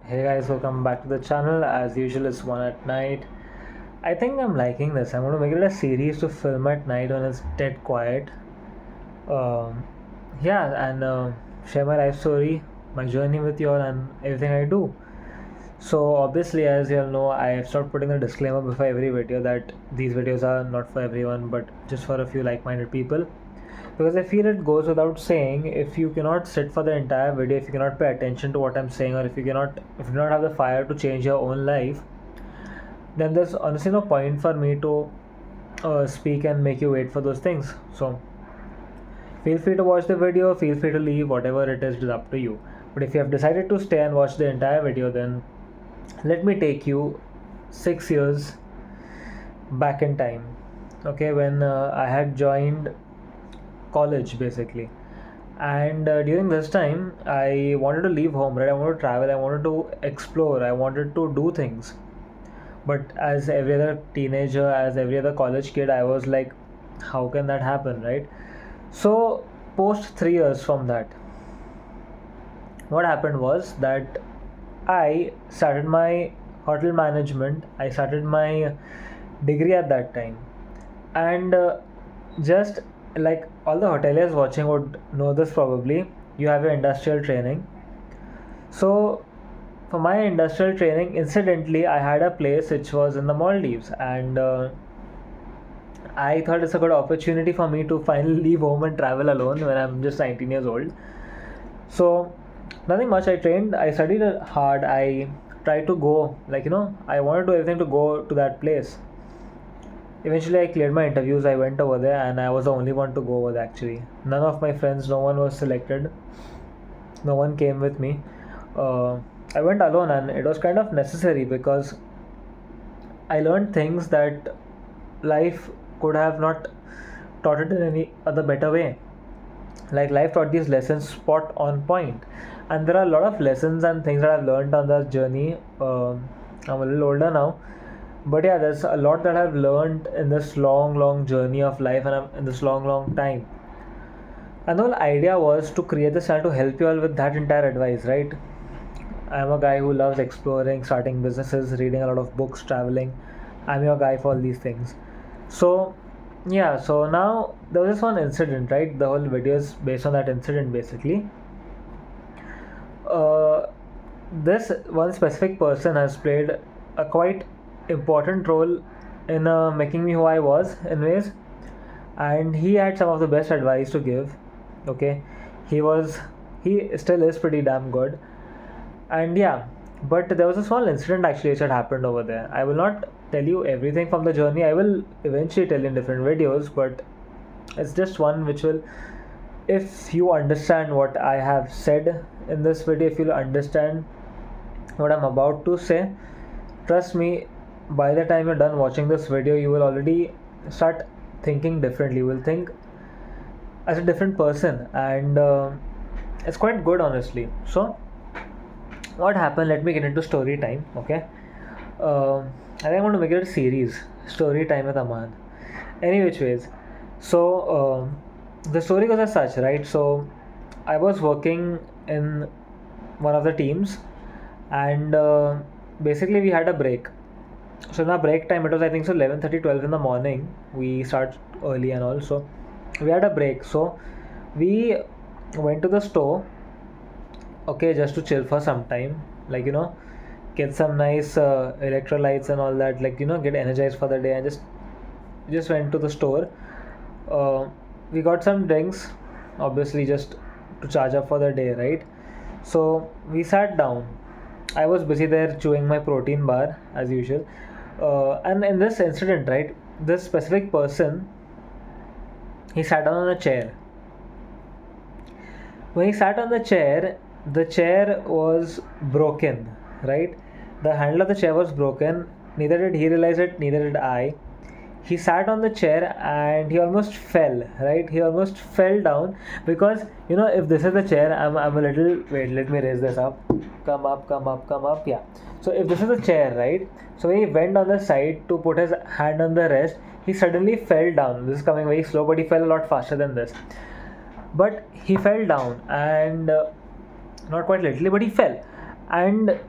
Hey guys, welcome back to the channel. As usual, it's one at night. I think I'm liking this. I'm going to make it a series to film at night when it's dead quiet. Um, yeah, and share my life story, my journey with you all, and everything I do. So, obviously, as you all know, I've started putting a disclaimer before every video that these videos are not for everyone but just for a few like minded people. Because I feel it goes without saying, if you cannot sit for the entire video, if you cannot pay attention to what I'm saying, or if you do not have the fire to change your own life, then there's honestly no point for me to speak and make you wait for those things. So feel free to watch the video, feel free to leave, whatever it is up to you. But if you have decided to stay and watch the entire video, then let me take you 6 years back in time. Okay, when I had joined college basically, and during this time I wanted to leave home, right? I wanted to travel, I wanted to explore, I wanted to do things. But as every other teenager, as every other college kid, I was like, how can that happen, right? So post 3 years from that, what happened was that I started my hotel management, I started my degree at that time. And just like all the hoteliers watching would know this probably, you have your industrial training. So for my industrial training, incidentally, I had a place which was in the Maldives, and I thought it's a good opportunity for me to finally leave home and travel alone when I'm just 19 years old. So nothing much. I trained, I studied hard, I tried to go, I wanted to do everything to go to that place. Eventually, I cleared my interviews. I went over there, and I was the only one to go over there. Actually, none of my friends, no one was selected. No one came with me. Uh, I went alone, and it was kind of necessary because I learned things that life could have not taught it in any other better way. Like life taught these lessons spot on point, and there are a lot of lessons and things that I've learned on that journey. I'm a little older now, but yeah, there's a lot that I've learned in this long journey of life, and in this long time. And the whole idea was to create this channel to help you all with that entire advice, right? I'm a guy who loves exploring, starting businesses, reading a lot of books, traveling. I'm your guy for all these things. So yeah, so now there was this one incident, right? The whole video is based on that incident basically. uh, this one specific person has played a quite important role in making me who I was in ways, and he had some of the best advice to give. Okay, he was, he still is pretty damn good, and yeah. But there was a small incident actually which had happened over there. I will not tell you everything from the journey. I will eventually tell you in different videos, but it's just one which will, if you understand what I have said in this video, if you understand what I'm about to say, trust me, by the time you're done watching this video, you will already start thinking differently. You will think as a different person, and it's quite good, honestly. So, what happened? Let me get into story time, okay? I think I'm going to make it a series, story time with Aman. Any which ways. So, the story goes as such, right? So, I was working in one of the teams, and basically we had a break. So in our break time, it was I think so 11:30, 12 in the morning. We start early and all. So we had a break. So we went to the store, okay, just to chill for some time, get some nice electrolytes and all that, get energized for the day, and just went to the store. uh, we got some drinks, obviously just to charge up for the day, right? So we sat down. I was busy there chewing my protein bar as usual. And in this incident, right, this specific person, he sat down on a chair. When he sat on the chair was broken, right? The handle of the chair was broken. Neither did he realize it, neither did I. He sat on the chair and he almost fell, right? He almost fell down because, if this is the chair, I'm a little, wait, let me raise this up. Come up, come up, come up, yeah. So if this is the chair, right? So when he went on the side to put his hand on the rest, he suddenly fell down. This is coming very slow, but he fell a lot faster than this. But he fell down, and not quite literally, but he fell. And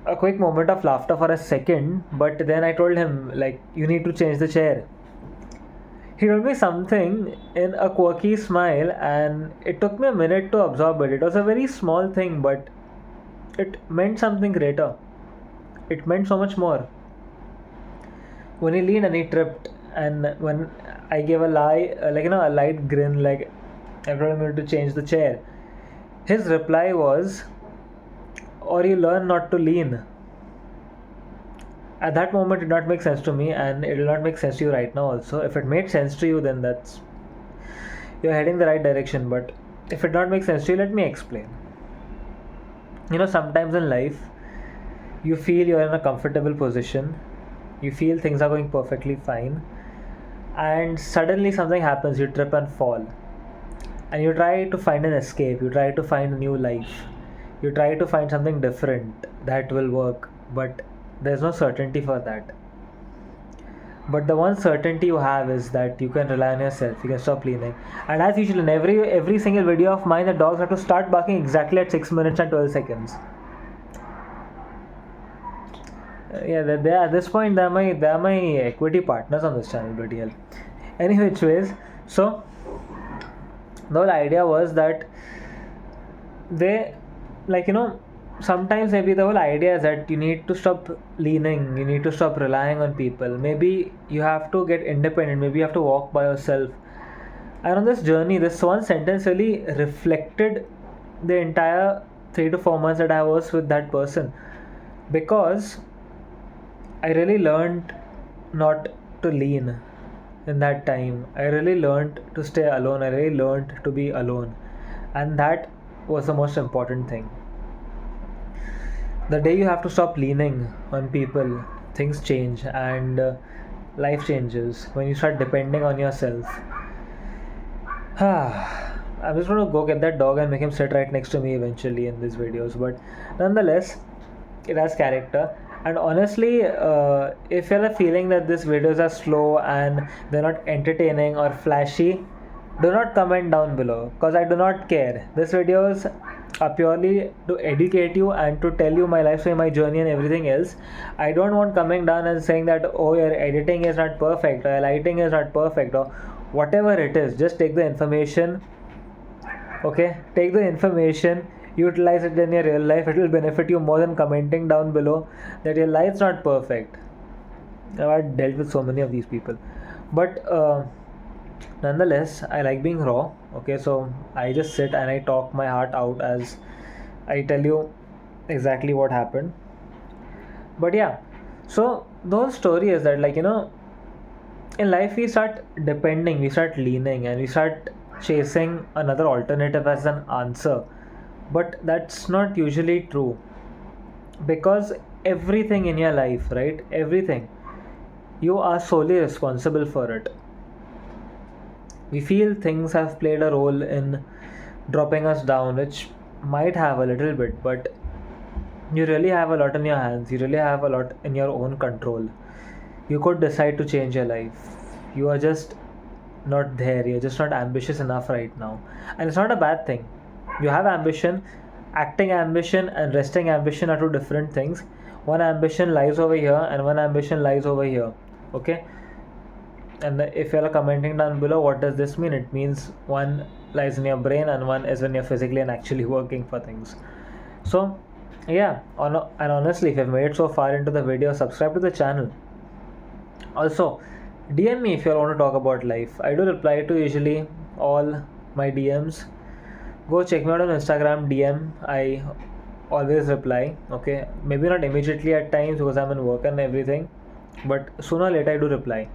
a quick moment of laughter for a second, but then I told him, like, you need to change the chair. He told me something in a quirky smile, and it took me a minute to absorb it. It was a very small thing, but it meant something greater. It meant so much more. When he leaned and he tripped, and when I gave a a light grin, like I told him to change the chair, his reply was, or you learn not to lean. At that moment, it did not make sense to me, and it will not make sense to you right now also. If it made sense to you, then that's, you're heading the right direction. But if it not make sense to you, let me explain. Sometimes in life, you feel you're in a comfortable position, you feel things are going perfectly fine, and suddenly something happens, you trip and fall, and you try to find an escape, you try to find a new life, you try to find something different that will work, but there's no certainty for that. But the one certainty you have is that you can rely on yourself, you can stop leaning. And as usual, in every single video of mine, the dogs have to start barking exactly at 6 minutes and 12 seconds. Yeah, they at this point they're my equity partners on this channel, bloody hell. Any which ways, so the whole idea was that they, sometimes maybe the whole idea is that you need to stop leaning, you need to stop relying on people. Maybe you have to get independent, maybe you have to walk by yourself. And on this journey, this one sentence really reflected the entire 3 to 4 months that I was with that person, because I really learned not to lean in that time. I really learned to stay alone. I really learned to be alone. And that was the most important thing. The day you have to stop leaning on people, things change, and life changes when you start depending on yourself. I'm just going to go get that dog and make him sit right next to me eventually in these videos. But nonetheless, it has character. And honestly, if you're feeling that these videos are slow and they're not entertaining or flashy, do not comment down below, because I do not care. These videos are purely to educate you and to tell you my life story, my journey, and everything else. I don't want coming down and saying that, oh, your editing is not perfect, or your lighting is not perfect, or whatever it is. Just take the information, okay? Take the information, utilize it in your real life. It will benefit you more than commenting down below that your life's not perfect. I've dealt with so many of these people, but nonetheless, I like being raw. Okay, so I just sit and I talk my heart out as I tell you exactly what happened. But yeah, so the whole story is that, in life we start depending, we start leaning, and we start chasing another alternative as an answer. But that's not usually true, because everything in your life, right? Everything, you are solely responsible for it. We feel things have played a role in dropping us down, which might have a little bit, but you really have a lot in your hands, you really have a lot in your own control. You could decide to change your life. You are just not there, you're just not ambitious enough right now. And it's not a bad thing. You have ambition. Acting ambition and resting ambition are two different things. One ambition lies over here and one ambition lies over here, okay? And if you're commenting down below, what does this mean? It means one lies in your brain and one is when you're physically and actually working for things. So yeah, and honestly, if you've made it so far into the video, subscribe to the channel. Also, DM me if you want to talk about life. I do reply to usually all my DMs. Go check me out on Instagram DM. I always reply. Okay, maybe not immediately at times because I'm in work and everything, but sooner or later I do reply.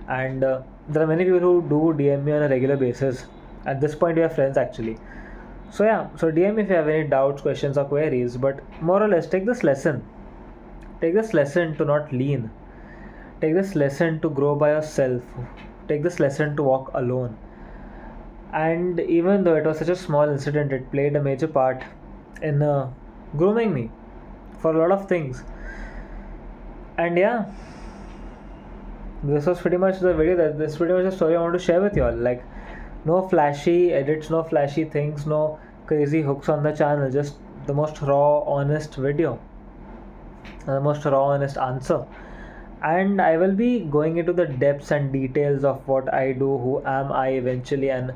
And there are many people who do DM me on a regular basis. At this point, we are friends actually. So yeah, so DM if you have any doubts, questions, or queries. But more or less, take this lesson. Take this lesson to not lean. Take this lesson to grow by yourself. Take this lesson to walk alone. And even though it was such a small incident, it played a major part in grooming me for a lot of things. And yeah, this was pretty much the video. This is pretty much the story I want to share with you all. Like, no flashy edits, no flashy things, no crazy hooks on the channel. Just the most raw, honest video. the most raw, honest answer. And I will be going into the depths and details of what I do, who am I eventually, and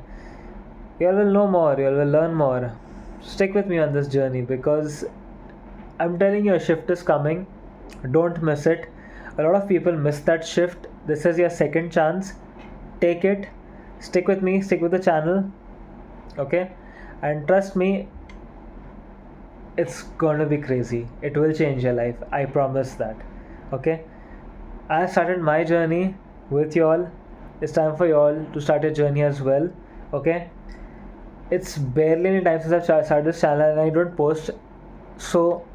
you all will know more, you all will learn more. Stick with me on this journey because I'm telling you, a shift is coming. Don't miss it. A lot of people miss that shift. This is your second chance. Take it. Stick with me, stick with the channel. Okay? And trust me, it's gonna be crazy. It will change your life. I promise that. Okay? I started my journey with y'all. It's time for y'all to start your journey as well. Okay? It's barely any time since I've started this channel and I don't post so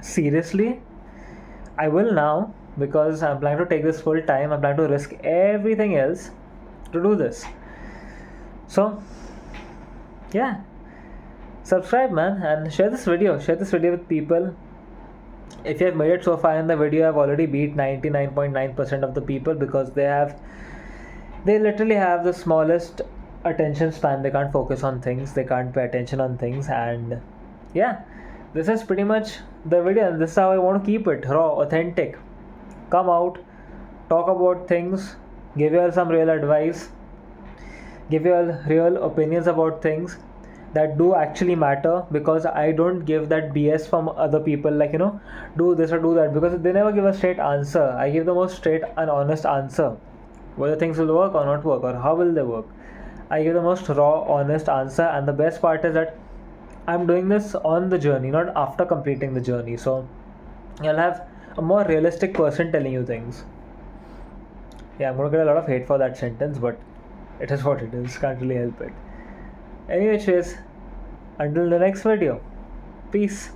seriously. I will now because I'm planning to take this full time. I'm planning to risk everything else to do this. So, yeah. Subscribe, man, and share this video. Share this video with people. If you have made it so far in the video, I've already beat 99.9% of the people because they literally have the smallest attention span. They can't focus on things, they can't pay attention on things, and yeah, this is pretty much the video, and this is how I want to keep it raw, authentic. Come out, talk about things, give you all some real advice, give you all real opinions about things that do actually matter, because I don't give that BS from other people, like, do this or do that, because they never give a straight answer. I give the most straight and honest answer, whether things will work or not work, or how will they work. I give the most raw, honest answer, and the best part is that I'm doing this on the journey, not after completing the journey. So you'll have a more realistic person telling you things. Yeah, I'm gonna get a lot of hate for that sentence, but it is what it is. Can't really help it. Anyways, until the next video, peace.